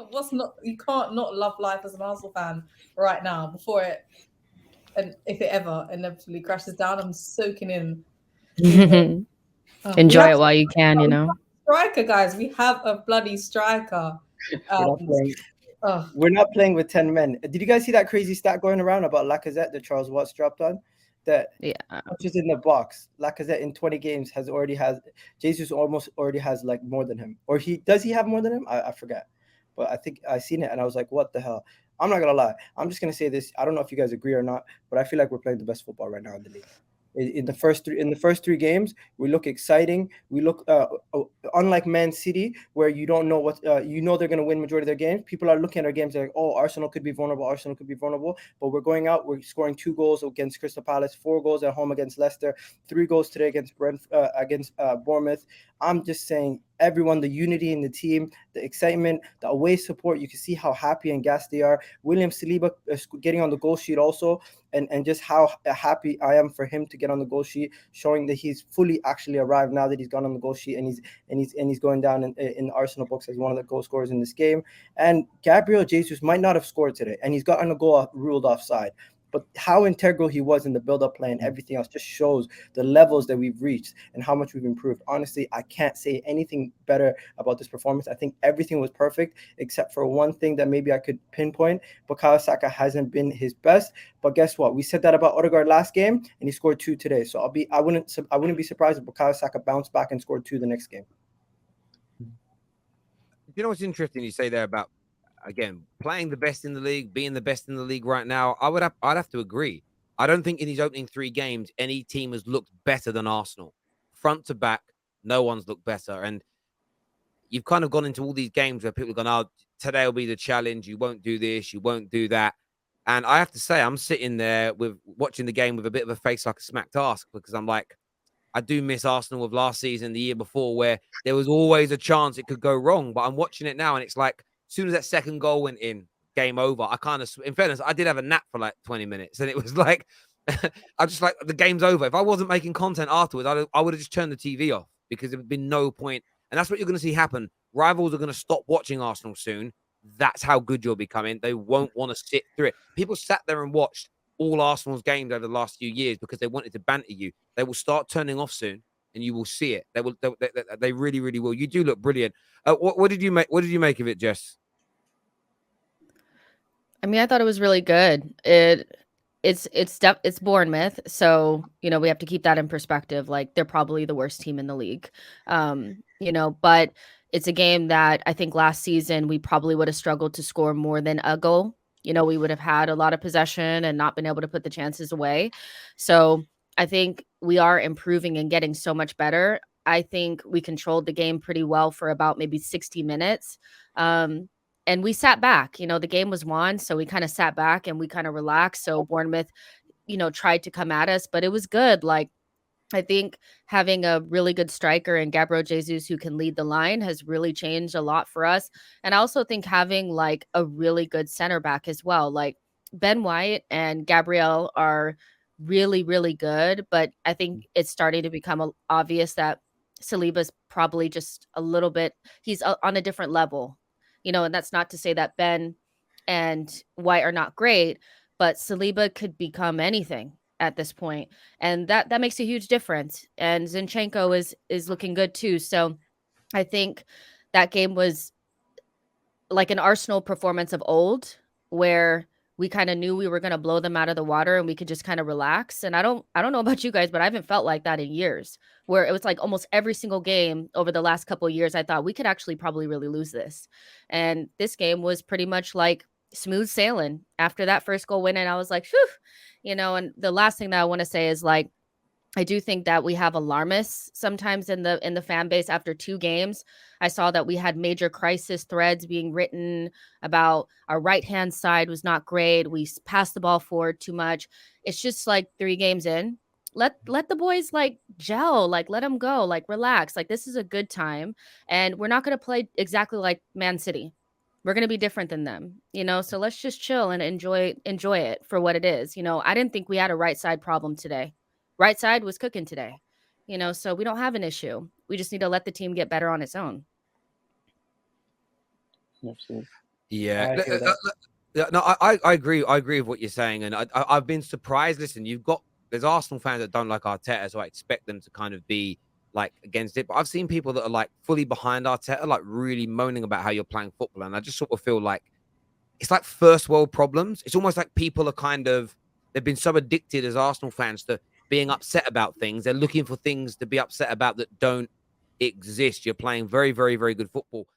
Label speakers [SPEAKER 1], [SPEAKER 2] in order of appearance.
[SPEAKER 1] What's not? You can't not love life as an Arsenal fan right now before it, and if it ever inevitably crashes down. I'm soaking in. You know, we
[SPEAKER 2] Enjoy
[SPEAKER 1] have
[SPEAKER 2] it while you can, you know.
[SPEAKER 1] striker, guys. We have a bloody striker.
[SPEAKER 3] We're not
[SPEAKER 1] And
[SPEAKER 3] playing.
[SPEAKER 1] oh,
[SPEAKER 3] We're not playing with 10 men. Did you guys see that crazy stat going around about Lacazette that Charles Watts dropped on? That
[SPEAKER 2] Yeah.
[SPEAKER 3] touches in the box. Lacazette in 20 games has Jesus almost already has like more than him. Or he have more than him? I forget. But I think I seen it and I was like, what the hell? I'm not gonna lie. I'm just gonna say this. I don't know if you guys agree or not, but I feel like we're playing the best football right now in the league. In the first three games, we look exciting. We look unlike Man City, where you don't know what they're going to win majority of their games. People are looking at our games like, oh, Arsenal could be vulnerable. Arsenal could be vulnerable. But we're going out. We're scoring 2 goals against Crystal Palace, 4 goals at home against Leicester, 3 goals today against Bournemouth. I'm just saying, everyone, the unity in the team, the excitement, the away support. You can see how happy and gassed they are. William Saliba getting on the goal sheet also, and just how happy I am for him to get on the goal sheet, showing that he's fully actually arrived now that he's gone on the goal sheet, and he's going down in the Arsenal books as one of the goal scorers in this game. And Gabriel Jesus might not have scored today, and he's gotten a goal ruled offside. But how integral he was in the build-up play and everything else just shows the levels that we've reached and how much we've improved. Honestly, I can't say anything better about this performance. I think everything was perfect except for one thing that maybe I could pinpoint. Bukayo Saka hasn't been his best, but guess what? We said that about Odegaard last game, and he scored 2 today. So I wouldn't be surprised if Bukayo Saka bounced back and scored 2 the next game.
[SPEAKER 4] You know what's interesting you say there about, again, playing the best in the league, being the best in the league right now? I'd have to agree. I don't think in these opening 3 games any team has looked better than Arsenal. Front to back, no one's looked better. And you've kind of gone into all these games where people are going, oh, today will be the challenge. You won't do this, you won't do that. And I have to say, I'm sitting there watching the game with a bit of a face like a smacked ass, because I'm like, I do miss Arsenal of last season, the year before, where there was always a chance it could go wrong. But I'm watching it now, and it's like, as soon as that second goal went in, game over. I kind of, in fairness, I did have a nap for like 20 minutes, and it was like, I just like, the game's over. If I wasn't making content afterwards, I would have just turned the TV off, because there would be no point. And that's what you're going to see happen. Rivals are going to stop watching Arsenal soon. That's how good you're becoming. They won't want to sit through it. People sat there and watched all Arsenal's games over the last few years because they wanted to banter you. They will start turning off soon, and you will see it. They really, really will. You do look brilliant. What did you make? What did you make of it, Jess?
[SPEAKER 2] I mean, I thought it was really good. It's Bournemouth, so we have to keep that in perspective. Like, they're probably the worst team in the league, but it's a game that I think last season we probably would have struggled to score more than a goal. We would have had a lot of possession and not been able to put the chances away. So I think we are improving and getting so much better. I think we controlled the game pretty well for about maybe 60 minutes. And we sat back. The game was won, so we kind of sat back and we kind of relaxed. So Bournemouth, tried to come at us, but it was good. Like, I think having a really good striker and Gabriel Jesus who can lead the line has really changed a lot for us. And I also think having like a really good center back as well. Like, Ben White and Gabriel are really, really good, but I think it's starting to become obvious that Saliba's probably just a little bit, he's on a different level. And that's not to say that Ben and White are not great, but Saliba could become anything at this point, and that makes a huge difference. And Zinchenko is looking good too. So I think that game was like an Arsenal performance of old, where we kind of knew we were going to blow them out of the water and we could just kind of relax. And I don't know about you guys, but I haven't felt like that in years, where it was like almost every single game over the last couple of years, I thought we could actually probably really lose this. And this game was pretty much like smooth sailing. After that first goal win, and I was like, phew, and the last thing that I want to say is, like, I do think that we have alarmists sometimes in the fan base. After 2 games, I saw that we had major crisis threads being written about our right-hand side was not great. We passed the ball forward too much. It's just like 3 games in. Let the boys like gel, like let them go, like relax. Like, this is a good time, and we're not going to play exactly like Man City. We're going to be different than them, so let's just chill and enjoy it for what it is. I didn't think we had a right side problem today. Right side was cooking today, so we don't have an issue. We just need to let the team get better on its own.
[SPEAKER 3] Absolutely.
[SPEAKER 4] Yeah.
[SPEAKER 3] I hear that.
[SPEAKER 4] Yeah, no, I agree. I agree with what you're saying, and I've been surprised. Listen, there's Arsenal fans that don't like Arteta, so I expect them to kind of be like against it. But I've seen people that are like fully behind Arteta, like really moaning about how you're playing football, and I just sort of feel like it's like first world problems. It's almost like people are they've been so addicted as Arsenal fans to being upset about things. They're looking for things to be upset about that don't exist. You're playing very, very, very good football.